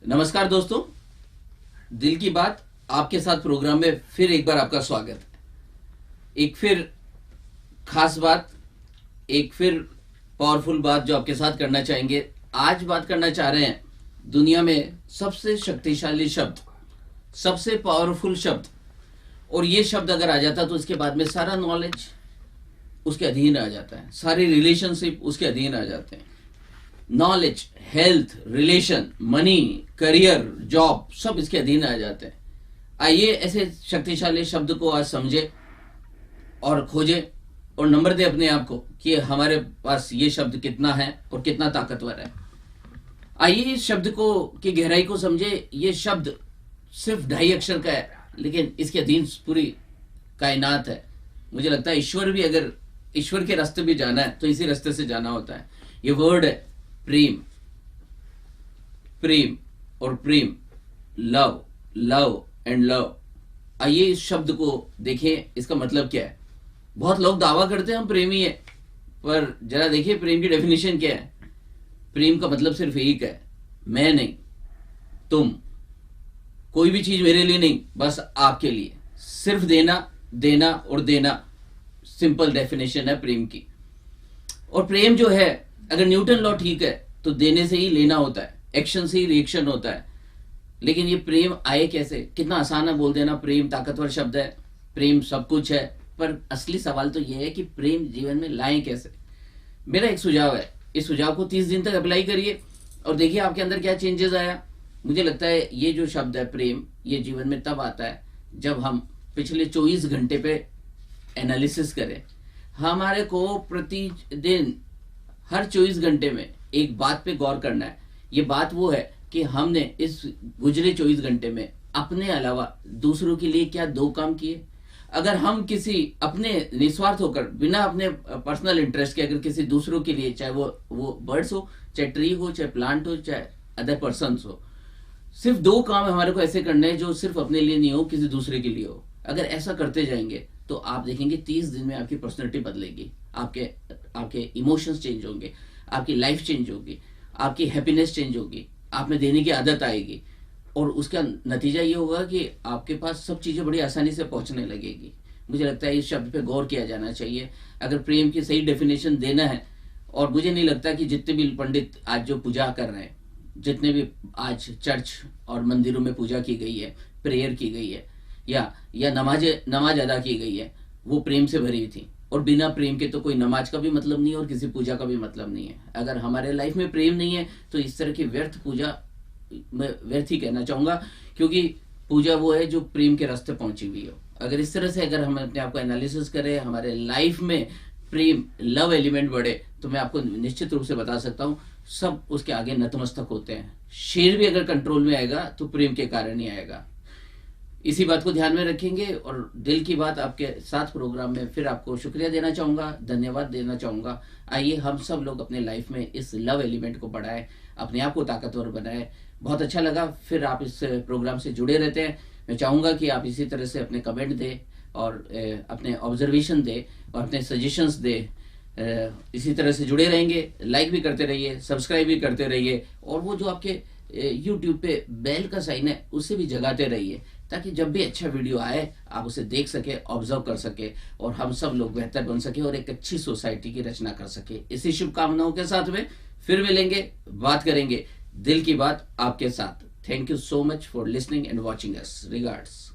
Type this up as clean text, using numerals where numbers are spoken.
नमस्कार दोस्तों, दिल की बात आपके साथ प्रोग्राम में फिर एक बार आपका स्वागत है। एक फिर खास बात, एक फिर पावरफुल बात जो आपके साथ करना चाहेंगे। आज बात करना चाह रहे हैं दुनिया में सबसे शक्तिशाली शब्द, सबसे पावरफुल शब्द। और ये शब्द अगर आ जाता तो इसके बाद में सारा नॉलेज उसके अधीन आ जाता है, सारी रिलेशनशिप उसके अधीन आ जाते हैं। Knowledge, health, relation, money, career, job सब इसके अधीन आ जाते हैं। आइए ऐसे शक्तिशाली शब्द को आज समझे और खोजे और नंबर दे अपने आप को कि हमारे पास ये शब्द कितना है और कितना ताकतवर है। आइए इस शब्द को की गहराई को समझे। ये शब्द सिर्फ 2.5 अक्षर का है, लेकिन इसके अधीन पूरी कायनात है। मुझे लगता है ईश्वर भी, अगर ईश्वर के रास्ते भी जाना है तो इसी रास्ते से जाना होता है। ये वर्ड है प्रेम। प्रेम और प्रेम, लव, लव एंड लव। आइए इस शब्द को देखें, इसका मतलब क्या है। बहुत लोग दावा करते हैं हम प्रेमी है, पर जरा देखिए प्रेम की डेफिनेशन क्या है। प्रेम का मतलब सिर्फ एक है, मैं नहीं, तुम। कोई भी चीज मेरे लिए नहीं, बस आपके लिए। सिर्फ देना, देना और देना, सिंपल डेफिनेशन है प्रेम की। और प्रेम जो है, अगर न्यूटन लॉ ठीक है तो देने से ही लेना होता है, एक्शन से ही रिएक्शन होता है। लेकिन ये प्रेम आए कैसे? कितना आसान है बोल देना प्रेम ताकतवर शब्द है, प्रेम सब कुछ है। पर असली सवाल तो ये है कि प्रेम जीवन में लाएं कैसे। मेरा एक सुझाव है, इस सुझाव को 30 दिन तक अप्लाई करिए और देखिए आपके अंदर क्या चेंजेस आया। मुझे लगता है ये जो शब्द है प्रेम, ये जीवन में तब आता है जब हम पिछले 24 घंटे पे एनालिसिस करें। हमारे को प्रतिदिन हर 24 घंटे में एक बात पे गौर करना है। ये बात वो है कि हमने इस गुजरे 24 घंटे में अपने अलावा दूसरों के लिए क्या 2 काम किए। अगर हम किसी अपने निस्वार्थ होकर, बिना अपने पर्सनल इंटरेस्ट के, अगर किसी दूसरों के लिए, चाहे वो बर्ड्स हो, चाहे ट्री हो, चाहे प्लांट हो, चाहे अदर पर्सन हो, सिर्फ 2 काम हमारे को ऐसे करने हैं जो सिर्फ अपने लिए नहीं हो, किसी दूसरे के लिए हो। अगर ऐसा करते जाएंगे तो आप देखेंगे 30 दिन में आपकी पर्सनैलिटी बदलेगी, आपके इमोशंस चेंज होंगे, आपकी लाइफ चेंज होगी, आपकी हैप्पीनेस चेंज होगी, आप में देने की आदत आएगी। और उसका नतीजा ये होगा कि आपके पास सब चीज़ें बड़ी आसानी से पहुंचने लगेगी। मुझे लगता है इस शब्द पे गौर किया जाना चाहिए अगर प्रेम की सही डेफिनेशन देना है। और मुझे नहीं लगता कि जितने भी पंडित आज जो पूजा कर रहे हैं, जितने भी आज चर्च और मंदिरों में पूजा की गई है, प्रेयर की गई है, या नमाज अदा की गई है, वो प्रेम से भरी थी। और बिना प्रेम के तो कोई नमाज का भी मतलब नहीं है और किसी पूजा का भी मतलब नहीं है। अगर हमारे लाइफ में प्रेम नहीं है तो इस तरह की व्यर्थ पूजा, मैं व्यर्थ ही कहना चाहूंगा, क्योंकि पूजा वो है जो प्रेम के रास्ते पहुंची हुई हो। अगर इस तरह से अगर हम अपने आप को एनालिसिस करें, हमारे लाइफ में प्रेम, लव एलिमेंट बढ़े, तो मैं आपको निश्चित रूप से बता सकता हूँ सब उसके आगे नतमस्तक होते हैं। शेर भी अगर कंट्रोल में आएगा तो प्रेम के कारण ही आएगा। इसी बात को ध्यान में रखेंगे। और दिल की बात आपके साथ प्रोग्राम में फिर आपको शुक्रिया देना चाहूंगा, धन्यवाद देना चाहूंगा। आइए हम सब लोग अपने लाइफ में इस लव एलिमेंट को बढ़ाएं, अपने आप को ताकतवर बनाएं। बहुत अच्छा लगा, फिर आप इस प्रोग्राम से जुड़े रहते हैं। मैं चाहूंगा कि आप इसी तरह से अपने कमेंट दें और अपने ऑब्जर्वेशन दें और अपने सजेशंस दें। इसी तरह से जुड़े रहेंगे, लाइक भी करते रहिए, सब्सक्राइब भी करते रहिए, और वो जो आपके यूट्यूब पे बेल का साइन है उसे भी जगाते रहिए, ताकि जब भी अच्छा वीडियो आए आप उसे देख सके, ऑब्जर्व कर सके और हम सब लोग बेहतर बन सके और एक अच्छी सोसाइटी की रचना कर सके। इसी शुभकामनाओं के साथ में फिर मिलेंगे, बात करेंगे दिल की बात आपके साथ। Thank you so much for listening and watching us. Regards.